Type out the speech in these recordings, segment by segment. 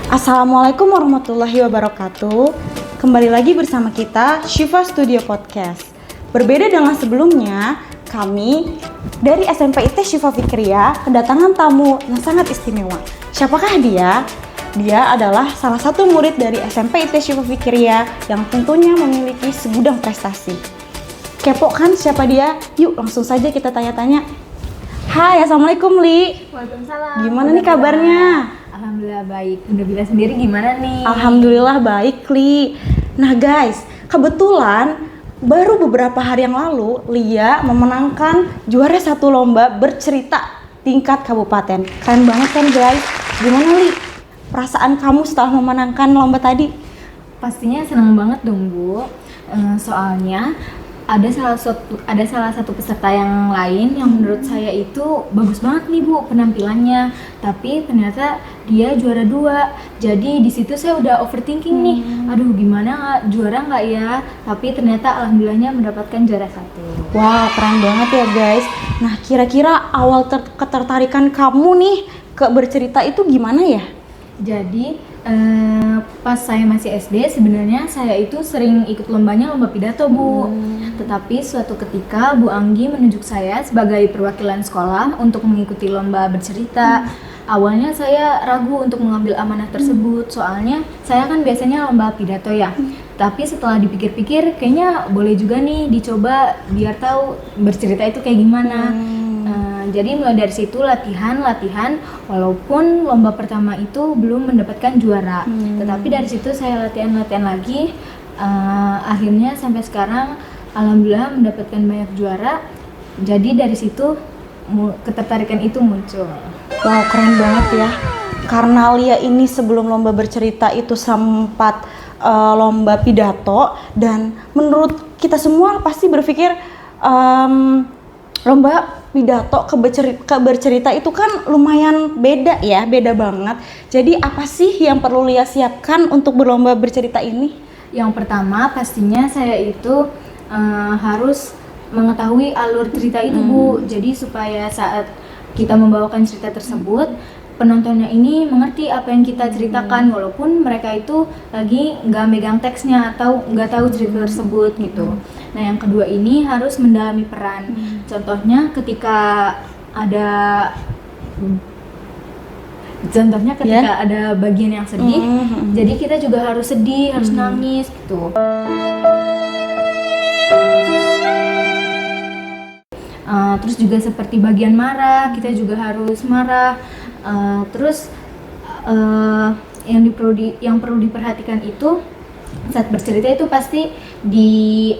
Assalamualaikum warahmatullahi wabarakatuh. Kembali lagi bersama kita Syifa Studio Podcast. Berbeda dengan sebelumnya, kami dari SMP IT Syifa Fikriya kedatangan tamu yang sangat istimewa. Siapakah dia? Dia adalah salah satu murid dari SMP IT Syifa Fikriya yang tentunya memiliki segudang prestasi. Kepo kan siapa dia? Yuk langsung saja kita tanya-tanya. Hai, Assalamualaikum Li. Waalaikumsalam. Gimana nih kabarnya? Alhamdulillah baik. Bunda Bila sendiri gimana nih? Alhamdulillah baik, Li. Nah guys, kebetulan baru beberapa hari yang lalu Lia memenangkan juara satu lomba bercerita tingkat kabupaten. Keren banget kan guys? Gimana Li? Perasaan kamu setelah memenangkan lomba tadi? Pastinya senang banget dong Bu. Soalnya ada salah satu peserta yang lain yang menurut saya itu bagus banget nih Bu penampilannya, tapi ternyata dia juara 2. Jadi di situ saya udah overthinking nih, aduh gimana juara nggak ya? Tapi ternyata alhamdulillahnya mendapatkan juara 1. Wah, keren banget ya guys. Nah, kira-kira awal ketertarikan kamu nih ke bercerita itu gimana ya? Jadi pas saya masih SD sebenarnya saya itu sering ikut lomba pidato Bu. Tetapi suatu ketika Bu Anggi menunjuk saya sebagai perwakilan sekolah untuk mengikuti lomba bercerita. Awalnya saya ragu untuk mengambil amanah tersebut, soalnya saya kan biasanya lomba pidato ya. Tapi setelah dipikir-pikir kayaknya boleh juga nih dicoba biar tahu bercerita itu kayak gimana. Jadi mulai dari situ latihan, walaupun lomba pertama itu belum mendapatkan juara. Tetapi dari situ saya latihan lagi, akhirnya sampai sekarang alhamdulillah mendapatkan banyak juara. Jadi dari situ ketertarikan itu muncul. Wow, keren banget ya. Karena Lia ini sebelum lomba bercerita itu sempat lomba pidato, dan menurut kita semua pasti berpikir lomba pidato ke bercerita itu kan lumayan beda ya, beda banget. Jadi apa sih yang perlu Lia siapkan untuk berlomba bercerita ini? Yang pertama pastinya saya itu harus mengetahui alur cerita itu Bu. Jadi supaya saat kita membawakan cerita tersebut, penontonnya ini mengerti apa yang kita ceritakan walaupun mereka itu lagi nggak megang teksnya atau nggak tahu cerita tersebut gitu. Nah yang kedua ini harus mendalami peran. Contohnya ketika ada ada bagian yang sedih, jadi kita juga harus sedih, harus nangis gitu. Terus juga seperti bagian marah, kita juga harus marah. Terus yang perlu diperhatikan itu saat bercerita itu pasti di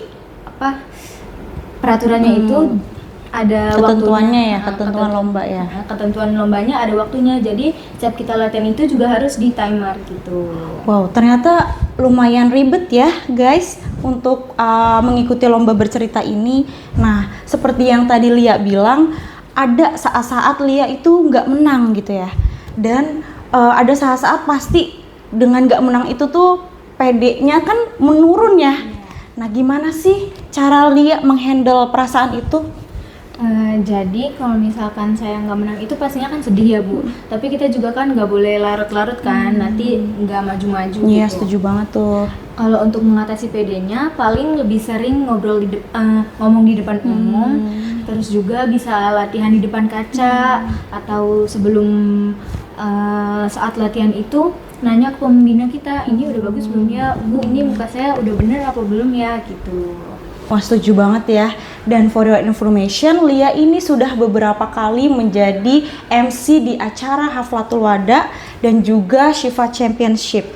peraturannya itu ada ketentuannya waktunya, ketentuan lomba ya. Ketentuan lombanya ada waktunya. Jadi setiap kita latihan itu juga harus di timer gitu. Wow, ternyata lumayan ribet ya guys untuk mengikuti lomba bercerita ini. Nah, seperti yang tadi Lia bilang, ada saat-saat Lia itu nggak menang gitu ya. Dan ada saat-saat pasti dengan nggak menang itu tuh PD-nya kan menurun ya. Nah, gimana sih cara Lia menghandle perasaan itu? Jadi kalau misalkan saya nggak menang itu pastinya kan sedih ya Bu. Tapi kita juga kan nggak boleh larut-larut kan, nanti nggak maju-maju. Iya, gitu. setuju banget tuh. Kalau untuk mengatasi PD-nya paling lebih sering ngomong di depan umum, terus juga bisa latihan di depan kaca atau sebelum saat latihan itu nanya ke pembina kita, ini udah bagus belum ya Bu, ini muka saya udah bener apa belum ya gitu. Wah, setuju banget ya. Dan for your information, Lia ini sudah beberapa kali menjadi MC di acara Haflatul Wada dan juga Syifa Championship.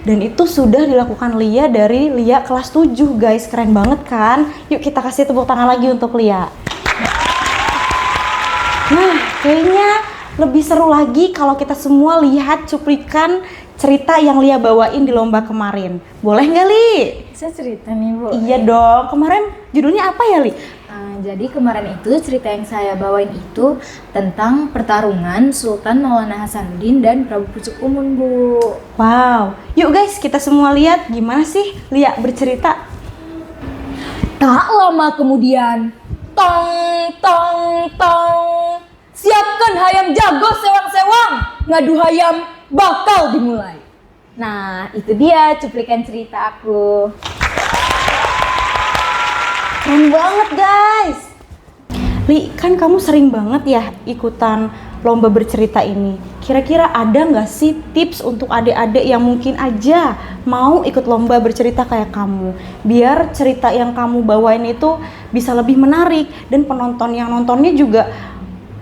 Dan itu sudah dilakukan Lia dari Lia kelas 7 guys. Keren banget kan? Yuk kita kasih tepuk tangan lagi untuk Lia. Nah, kayaknya lebih seru lagi kalau kita semua lihat cuplikan cerita yang Lia bawain di lomba kemarin. Boleh nggak Li? Saya cerita nih Bu. Iya dong, kemarin judulnya apa ya Li? Jadi kemarin itu cerita yang saya bawain itu tentang pertarungan Sultan Maulana Hasanuddin dan Prabu Pucuk Umun Bu. Wow, yuk guys kita semua lihat gimana sih Lia bercerita. Tak lama kemudian, tong tong tong, siapkan hayam jago sewang-sewang, ngadu hayam bakal dimulai. Nah, itu dia cuplikan cerita aku. Keren banget guys. Li, kan kamu sering banget ya ikutan lomba bercerita ini. Kira-kira ada nggak sih tips untuk adik-adik yang mungkin aja mau ikut lomba bercerita kayak kamu? Biar cerita yang kamu bawain itu bisa lebih menarik dan penonton yang nontonnya juga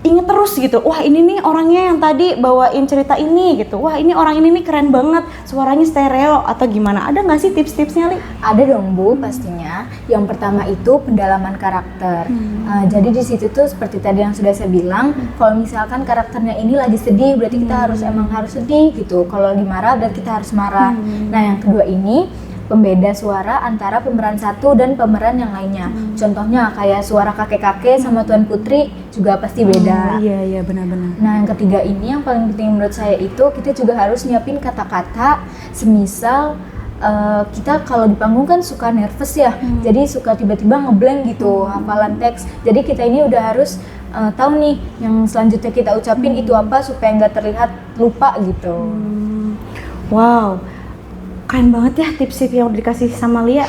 inget terus gitu. Wah, ini nih orangnya yang tadi bawain cerita ini gitu. Wah, ini orang ini nih keren banget, suaranya stereo atau gimana. Ada nggak sih tips-tipsnya, Li? Ada dong Bu, pastinya. Yang pertama itu pendalaman karakter. Jadi di situ tuh seperti tadi yang sudah saya bilang, kalau misalkan karakternya ini lagi sedih, berarti kita emang harus sedih gitu. Kalau lagi marah, berarti kita harus marah. Nah, yang kedua ini pembeda suara antara pemeran satu dan pemeran yang lainnya. Contohnya kayak suara kakek-kakek sama Tuan Putri juga pasti beda. Iya benar-benar. Nah, yang ketiga ini yang paling penting menurut saya itu kita juga harus nyiapin kata-kata, semisal kita kalau di panggung kan suka nervous ya, jadi suka tiba-tiba ngeblank gitu hafalan teks. Jadi kita ini udah harus tahu nih yang selanjutnya kita ucapin itu apa supaya nggak terlihat lupa gitu. Wow, keren banget ya tips-tips yang udah dikasih sama Lia.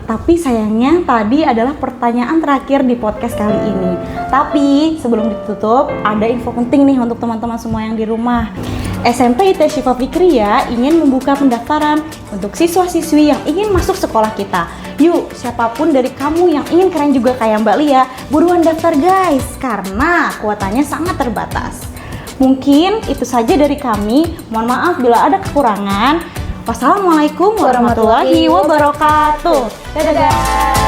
Tapi sayangnya tadi adalah pertanyaan terakhir di podcast kali ini. Tapi sebelum ditutup, ada info penting nih untuk teman-teman semua yang di rumah. SMP IT Syifa Fikriya ingin membuka pendaftaran untuk siswa-siswi yang ingin masuk sekolah kita. Yuk, siapapun dari kamu yang ingin keren juga kayak Mbak Lia, buruan daftar guys, karena kuotanya sangat terbatas. Mungkin itu saja dari kami. Mohon maaf bila ada kekurangan. Wassalamualaikum warahmatullahi wabarakatuh. Dadah.